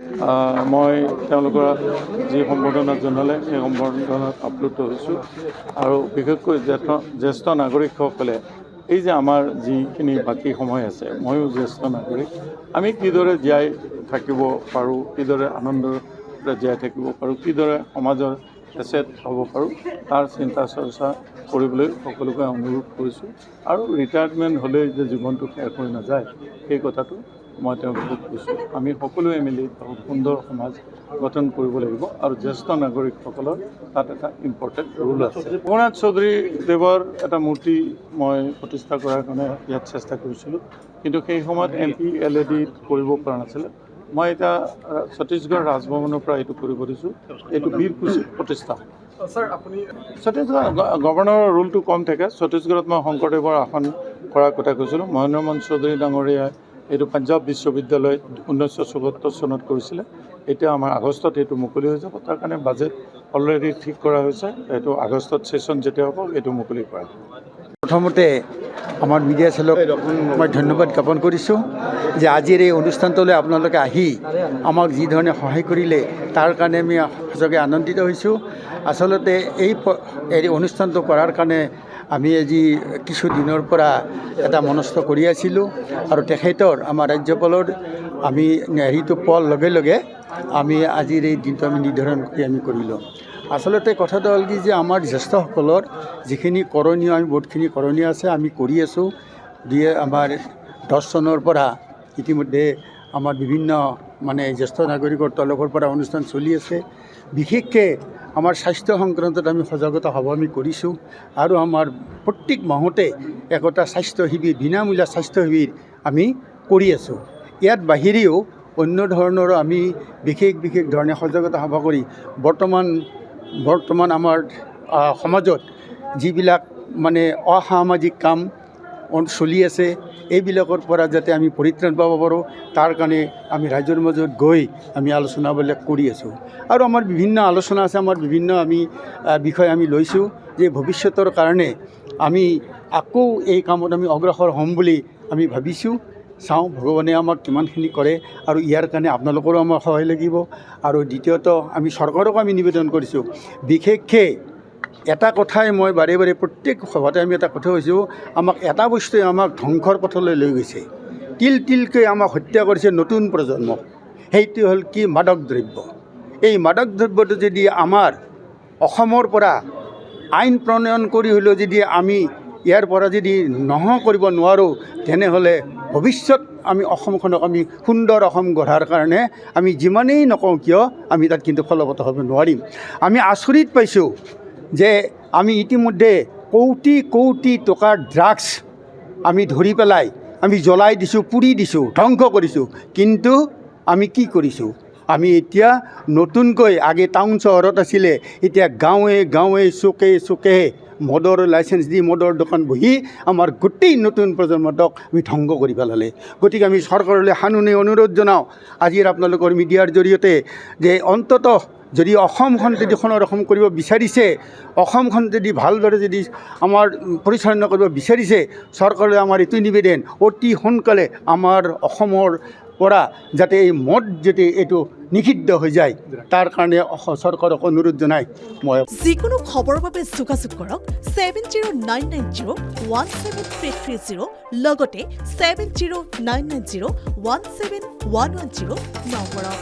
মই তেওঁলোকৰ যি সম্বৰ্ধনা জনালে সেই সম্বৰ্ধনাত আপ্লুত হৈছোঁ আৰু বিশেষকৈ জ্যেষ্ঠ নাগৰিকসকলে এই যে আমাৰ যিখিনি বাকী সময় আছে, ময়ো জ্যেষ্ঠ নাগৰিক, আমি কিদৰে জীয়াই থাকিব পাৰোঁ, কিদৰে আনন্দৰে জীয়াই থাকিব পাৰোঁ, কিদৰে সমাজৰ এছেট হ'ব পাৰোঁ, তাৰ চিন্তা চৰ্চা কৰিবলৈ সকলোকে অনুৰোধ কৰিছোঁ আৰু ৰিটায়াৰমেণ্ট হ'লেই যে জীৱনটো শেষ হৈ নাযায় সেই কথাটো মই তেওঁলোকক কৈছোঁ। আমি সকলোৱে মিলি সুন্দৰ সমাজ গঠন কৰিব লাগিব আৰু জ্যেষ্ঠ নাগৰিকসকলৰ তাত এটা ইম্পৰ্টেণ্ট ৰোল আছে। ৰঘুনাথ চৌধুৰীদেৱৰ এটা মূৰ্তি মই প্ৰতিষ্ঠা কৰাৰ কাৰণে ইয়াত চেষ্টা কৰিছিলোঁ, কিন্তু সেই সময়ত MP LED কৰিব পৰা নাছিলে। মই এতিয়া ছত্তীশগড় ৰাজভৱনৰ পৰা এইটো কৰিব দিছোঁ। এইটো বীৰকুছিত প্ৰতিষ্ঠা। ছত্তীশগড় গভৰ্ণৰৰ ৰোলটো কম থাকে। ছত্তীশগড়ত মই শংকৰদেৱৰ আসন কৰাৰ কথা কৈছিলোঁ। মহেন্দ্ৰ মোহন চৌধুৰী ডাঙৰীয়াই এইটো পাঞ্জাৱ বিশ্ববিদ্যালয়ত 1974 চনত কৰিছিলে। এতিয়া আমাৰ আগষ্টত এইটো মুকলি হৈ যাব। তাৰ কাৰণে বাজেট অলৰেডি ঠিক কৰা হৈছে। এইটো আগষ্টত ছেশ্যন যেতিয়া হ'ব এইটো মুকলি কৰা হ'ব। প্ৰথমতে আমাৰ মিডিয়া চেলক মই ধন্যবাদ জ্ঞাপন কৰিছোঁ যে আজিৰ এই অনুষ্ঠানটোলৈ আপোনালোকে আহি আমাক যি ধৰণে সহায় কৰিলে তাৰ কাৰণে আমি সঁচাকৈ আনন্দিত হৈছোঁ। আচলতে এই অনুষ্ঠানটো কৰাৰ কাৰণে আমি আজি কিছুদিনৰ পৰা এটা মনস্থ কৰি আছিলোঁ আৰু তেখেতৰ আমাৰ ৰাজ্যপালৰ আমি হেৰিটো পোৱাৰ লগে লগে আমি আজিৰ এই দিনটো আমি নিৰ্ধাৰণ কৰি আমি কৰিলোঁ। আচলতে কথাটো হ'ল কি যে আমাৰ জ্যেষ্ঠসকলৰ যিখিনি কৰণীয় আমি বহুতখিনি কৰণীয় আছে আমি কৰি আছোঁ। আমাৰ 10 চনৰ পৰা ইতিমধ্যে আমাৰ বিভিন্ন জ্যেষ্ঠ নাগৰিকৰ তৰফৰ পৰা অনুষ্ঠান চলি আছে। বিশেষকৈ আমাৰ স্বাস্থ্য সংক্ৰান্তত আমি সজাগতা সভা আমি কৰিছোঁ আৰু আমাৰ প্ৰত্যেক মাহতে একোটা স্বাস্থ্য শিবিৰ বিনামূলীয়া স্বাস্থ্য শিবিৰ আমি কৰি আছোঁ। ইয়াত বাহিৰেও অন্য ধৰণৰো আমি বিশেষ ধৰণে সজাগতা সভা কৰি বৰ্তমান আমাৰ সমাজত যিবিলাক অসামাজিক কাম চলি আছে এইবিলাকৰ পৰা যাতে আমি পৰিত্ৰাণ পাব পাৰোঁ তাৰ কাৰণে আমি ৰাইজৰ মাজত গৈ আমি আলোচনাবিলাক কৰি আছোঁ আৰু আমাৰ বিভিন্ন আলোচনা আছে। আমাৰ বিভিন্ন আমি বিষয় আমি লৈছোঁ যে ভৱিষ্যতৰ কাৰণে আমি আকৌ এই কামত আমি অগ্ৰসৰ হ'ম বুলি আমি ভাবিছোঁ। চাওঁ ভগৱানে আমাক কিমানখিনি কৰে আৰু ইয়াৰ কাৰণে আপোনালোকৰো আমাৰ সহায় লাগিব। আৰু দ্বিতীয়ত আমি চৰকাৰকো আমি নিবেদন কৰিছোঁ, বিশেষকৈ এটা কথাই মই বাৰে প্ৰত্যেক সভাতে আমি এটা কথা কৈছোঁ, আমাক এটা বস্তুৱে আমাক ধ্বংসৰ পথলৈ লৈ গৈছে, তিলকৈ আমাক হত্যা কৰিছে নতুন প্ৰজন্মক। সেইটো হ'ল কি মাদক দ্ৰব্য। এই মাদক দ্ৰব্যটো যদি আমাৰ অসমৰ পৰা আইন প্ৰণয়ন কৰি হ'লেও যদি আমি ইয়াৰ পৰা যদি নোহোৱা কৰিব নোৱাৰোঁ তেনেহ'লে ভৱিষ্যত আমি অসমখনক আমি সুন্দৰ অসম গঢ়াৰ কাৰণে আমি যিমানেই নকওঁ কিয় আমি তাত কিন্তু ফলৱৎ হ'ব নোৱাৰিম। আমি আচৰিত পাইছোঁ যে আমি ইতিমধ্যে কোটি টকাৰ ড্ৰাগছ আমি ধৰি পেলাই আমি জ্বলাই দিছোঁ, পুৰি দিছোঁ, ধ্বংস কৰিছোঁ। কিন্তু আমি কি কৰিছোঁ? আমি এতিয়া নতুনকৈ আগে টাউন চহৰত আছিলে, এতিয়া গাঁৱে চুকে মদৰ লাইচেঞ্চ দি মদৰ দোকান বহি আমাৰ গোটেই নতুন প্ৰজন্মটোক আমি ধ্বংস কৰি পেলালে। গতিকে আমি চৰকাৰলৈ সানুনে অনুৰোধ জনাওঁ আজিৰ আপোনালোকৰ মিডিয়াৰ জৰিয়তে যে অন্ততঃ যদি অসমখন যদি সংৰক্ষণ কৰিব বিচাৰিছে, অসমখন যদি ভালদৰে যদি আমাৰ পৰিচালনা কৰিব বিচাৰিছে, চৰকাৰে আমাৰ এইটো নিবেদন অতি সোনকালে আমাৰ অসমৰ পৰা যাতে এই মদ যাতে এইটো নিষিদ্ধ হৈ যায় তাৰ কাৰণে চৰকাৰক অনুৰোধ জনাই মই যিকোনো খবৰৰ বাবে যোগাযোগ কৰক 7099017330 লগতে 7099017110 নম্বৰত।